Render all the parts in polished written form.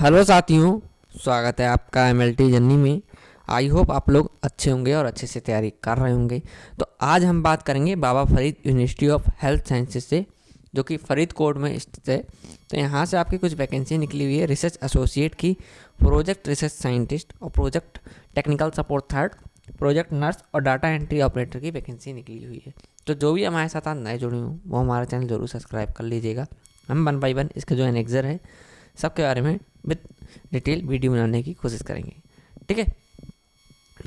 Hello साथियों, स्वागत है आपका एमएलटी जर्नी में। आई होप आप लोग अच्छे होंगे और अच्छे से तैयारी कर रहे होंगे। तो आज हम बात करेंगे Baba Farid university of health sciences से, जो कि फरीदकोट में स्थित है। तो यहाँ से आपकी कुछ वैकेंसी निकली हुई है रिसर्च एसोसिएट की, प्रोजेक्ट रिसर्च साइंटिस्ट और project technical support third, project nurse और डाटा एंट्री ऑपरेटर की वैकेंसी निकली हुई है। तो जो भी हमारे साथ आज नए जुड़े हों वो हमारा चैनल जरूर सब्सक्राइब कर लीजिएगा। हम 1 बाय 1 इसके जो एनेक्सर है सबके बारे में विद डिटेल वीडियो बनाने की कोशिश करेंगे। ठीक है,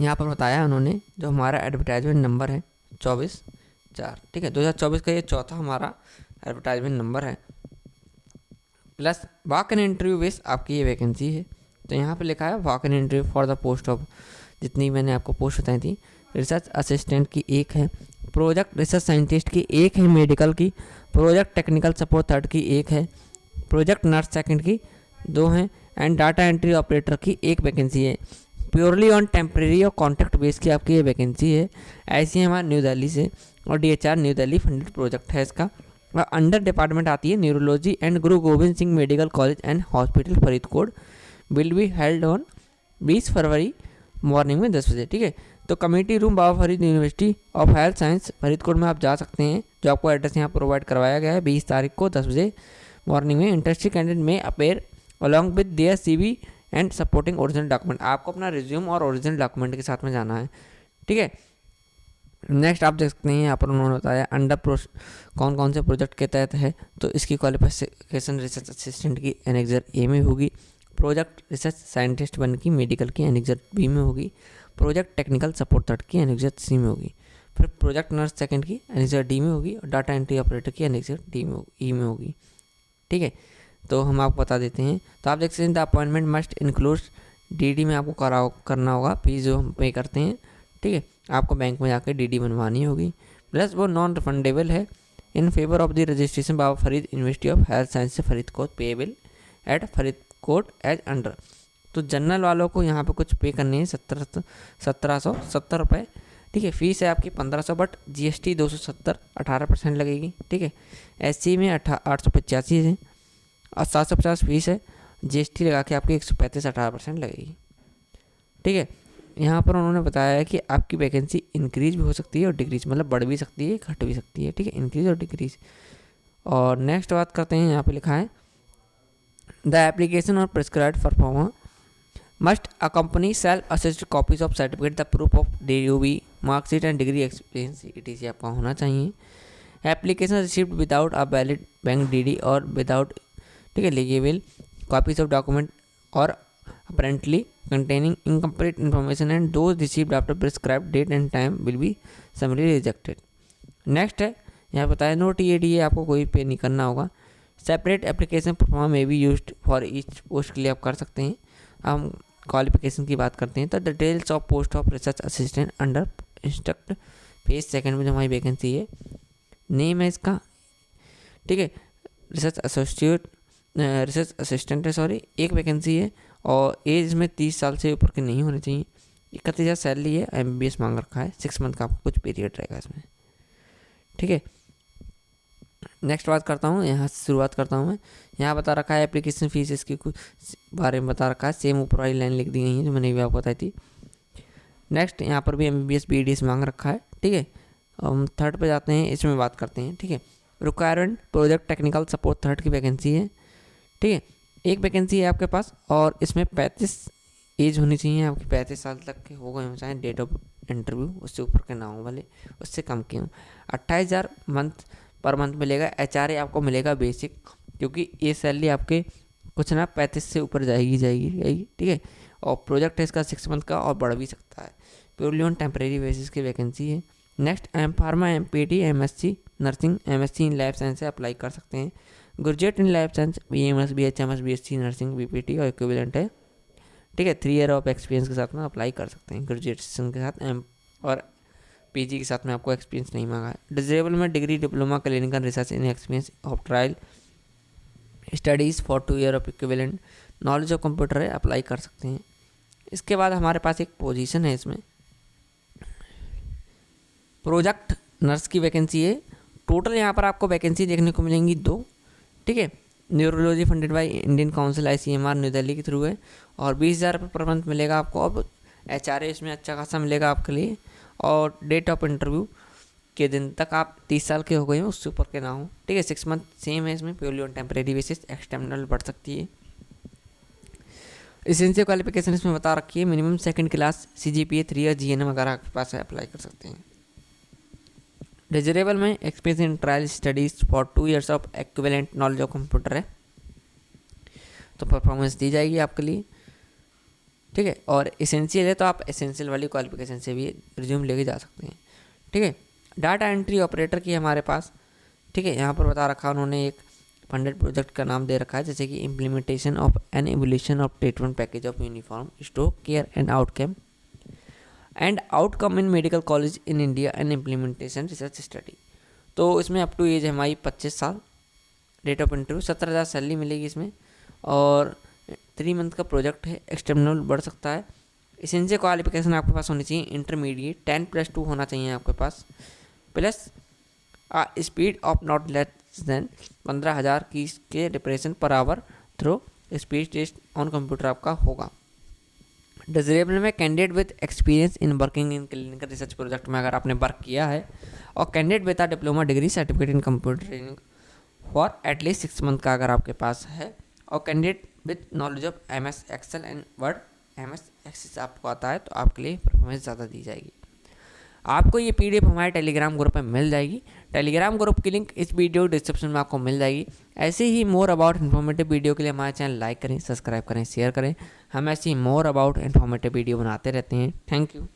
यहाँ पर बताया उन्होंने, जो हमारा एडवर्टाइजमेंट नंबर है 24/4। ठीक है, 2024 का ये चौथा हमारा एडवर्टाइजमेंट नंबर है। Plus walk in interview base आपकी ये वैकेंसी है। तो यहाँ पे लिखा है walk in interview for the post of, जितनी मैंने आपको पोस्ट बताई थी, रिसर्च असिस्टेंट की एक है, प्रोजेक्ट रिसर्च साइंटिस्ट की एक है, मेडिकल की, प्रोजेक्ट टेक्निकल सपोर्ट थर्ड की एक है, प्रोजेक्ट नर्स सेकंड की 2 हैं एंड डाटा एंट्री ऑपरेटर की एक वैकेंसी है। प्योरली ऑन टेम्प्रेरी और कॉन्ट्रैक्ट बेस की आपकी ये वैकेंसी है। ऐसी है हमारे न्यू दिल्ली से और DHR new Delhi funded project है इसका। और अंडर डिपार्टमेंट आती है neurology and Guru Govind Singh medical college and hospital Faridkot. Will be held on 20 February morning में 10 बजे। ठीक है, तो committee room Baba Farid university of health science Faridkot में आप जा सकते हैं, जो आपको एड्रेस यहाँ प्रोवाइड करवाया गया है। 20 तारीख को 10 बजे मॉर्निंग में इंटरेस्टेड कैंडिडेट में appear along with their CV and supporting original document. आपको अपना रिज्यूम और ओरिजिनल डॉक्यूमेंट के साथ में जाना है। ठीक है, नेक्स्ट आप देख सकते हैं यहाँ पर उन्होंने बताया अंडर कौन कौन से प्रोजेक्ट के तहत है। तो इसकी क्वालिफिकेशन रिसर्च असिस्टेंट की एनेक्सर A में होगी, प्रोजेक्ट रिसर्च साइंटिस्ट 1 की मेडिकल की एनेक्सर B में होगी, प्रोजेक्ट टेक्निकल सपोर्ट थर्ड की एनेक्सर C में होगी, फिर प्रोजेक्ट नर्स सेकंड की एनेक्सर D में होगी और डाटा एंट्री ऑपरेटर की एनेक्सर E में होगी। ठीक है, तो हम आपको बता देते हैं। तो आप देख सकते हैं the appointment must include DD में आपको करना होगा, फीस जो हम पे करते हैं। ठीक है, आपको बैंक में जाकर DD बनवानी होगी, प्लस वो नॉन रिफंडेबल है। In favour of the registration Baba Farid university of health science से Faridkot payable at Faridkot as under. तो जनरल वालों को यहाँ पे कुछ पे करनी है 1770 रुपये। ठीक है, फीस है आपकी 1500, बट GST 270 18% लगेगी। ठीक है, SC में 885 है और 750 फीस है, GST लगा के आपकी 135 18% लगेगी। ठीक है, यहाँ पर उन्होंने बताया है कि आपकी वैकेंसी इंक्रीज भी हो सकती है और डिक्रीज, मतलब बढ़ भी सकती है, घट भी सकती है। ठीक है, इंक्रीज और डिक्रीज। और नेक्स्ट बात करते हैं, यहाँ पे लिखा है द एप्लीकेशन और prescribed performer must accompany self assist copies of certificate the proof of DUB marksheet and degree experience ETC आपका होना चाहिए। Application received without a valid bank DD और विदाउट, ठीक है, लीगेबल कॉपीज ऑफ डॉक्यूमेंट और apparently containing incomplete information and those received after prescribed date and time will be summary rejected. Next है, यहाँ बताया नो TADA आपको कोई पे नहीं करना होगा। सेपरेट एप्लीकेशन परफॉर्म में भी यूज फॉर ईच पोस्ट के लिए आप कर सकते हैं। हम क्वालिफिकेशन की बात करते हैं तो details of post of research assistant under instruct phase second में जो हमारी वैकेंसी है, नेम है इसका। ठीक है, रिसर्च असिस्टेंट है, सॉरी, एक वैकेंसी है और एज में 30 साल से ऊपर के नहीं होने चाहिए। 31,000 सैलरी है, MBBS मांग रखा है, 6 मंथ का आपको कुछ पीरियड रहेगा इसमें। ठीक है, नेक्स्ट बात करता हूँ, यहाँ से शुरुआत करता हूँ मैं। यहाँ बता रखा है एप्लीकेशन फीस, इसकी कुछ बारे में बता रखा है, सेम ऊपर वाली लाइन लिख दी गई है जो मैंने भी आपको बताई थी। नेक्स्ट यहाँ पर भी MBBS BDS मांग रखा है। ठीक है, हम थर्ड पे जाते हैं, इसमें बात करते हैं। ठीक है, requirement project technical support third की वैकेंसी है। ठीक है, एक वैकेंसी है आपके पास और इसमें 35 एज होनी चाहिए आपकी, 35 साल तक के हो गए हो चाहे डेट ऑफ इंटरव्यू, उससे ऊपर के ना हो वाले, उससे कम के हों। 28,000 पर मंथ मिलेगा। HRA आपको मिलेगा बेसिक, क्योंकि ये सैलरी आपके कुछ ना 35 से ऊपर जाएगी। ठीक है, और प्रोजेक्ट है इसका 6 मंथ का और बढ़ भी सकता है। प्योरली ऑन टेम्प्रेरी बेसिस की वैकेंसी है। Next M.Pharma MPT MSc nursing MSc in life science से अप्लाई कर सकते हैं। Graduate in life science BMS BHMS BSc nursing BPT और इक्विवेलेंट है। ठीक है, 3 ईयर ऑफ एक्सपीरियंस के साथ में अप्लाई कर सकते हैं। ग्रेजुएशन के साथ और PG के साथ में आपको एक्सपीरियंस नहीं मांगा है। डिजेबल में degree diploma clinical research in experience of trial studies for 2 year of equivalent knowledge of computer है, अप्लाई कर सकते हैं। इसके बाद हमारे पास एक पोजीशन है, इसमें प्रोजेक्ट नर्स की वैकेंसी है। टोटल यहाँ पर आपको वैकेंसी देखने को मिलेंगी 2। ठीक है, neurology funded by Indian council ICMR new Delhi के थ्रू है, और 20,000 रुपये पर मंथ मिलेगा आपको। अब HRA इसमें अच्छा खासा मिलेगा आपके लिए, और डेट ऑफ इंटरव्यू के दिन तक आप 30 साल के हो गए हो, उससे ऊपर के ना हो, ठीक है। 6 मंथ सेम है इसमें, purely on temporary basis, external बढ़ सकती है। एसेंशियल क्वालिफिकेशन इसमें बता रखी है, मिनिमम सेकंड क्लास, CGPA 3 या GNM अगर आपके पास है अप्लाई कर सकते हैं। डिजरेबल में experience in trial studies for 2 years of equivalent knowledge of computer है, तो परफॉर्मेंस दी जाएगी आपके लिए, ठीक है। और एसेंशियल है तो आप एसेंशियल वाली क्वालिफिकेशन से भी रिज्यूम लेके जा सकते हैं, ठीक है। डाटा एंट्री ऑपरेटर की हमारे पास, ठीक है, यहाँ पर बता रखा उन्होंने एक फंडेड प्रोजेक्ट का नाम दे रखा है, जैसे कि implementation of an evolution of treatment package of uniform stroke care and outcome in medical college in India and implementation research study. तो इसमें अप टू एज है हमारी 25 साल, डेट ऑफ इंटरव्यू 17,000 सैलरी मिलेगी इसमें, और 3 मंथ का प्रोजेक्ट है, एक्सटर्नल बढ़ सकता है। एसेंशियल क्वालिफिकेशन आपके पास होनी चाहिए इंटरमीडिएट 10+2 होना चाहिए आपके पास, plus speed of not less than 15,000 की के depression per hour through speed test on computer आपका होगा। डिजरेबल में candidate with experience in working in clinical research project में अगर आपने वर्क किया है, और candidate with diploma degree certificate in computer training for at least 6 month का अगर आपके पास है, और candidate with knowledge of MS Excel and Word MS access आपको आता है, तो आपके लिए परफॉर्मेंस ज़्यादा दी जाएगी। आपको ये PDF हमारे टेलीग्राम ग्रुप में मिल जाएगी। टेलीग्राम ग्रुप की लिंक इस वीडियो डिस्क्रिप्शन में आपको मिल जाएगी। ऐसे ही मोर अबाउट इन्फॉर्मेटिव वीडियो के लिए हमारे चैनल लाइक करें, सब्सक्राइब करें, शेयर करें। हम ऐसे ही मोर अबाउट इन्फॉर्मेटिव वीडियो बनाते रहते हैं। Thank you.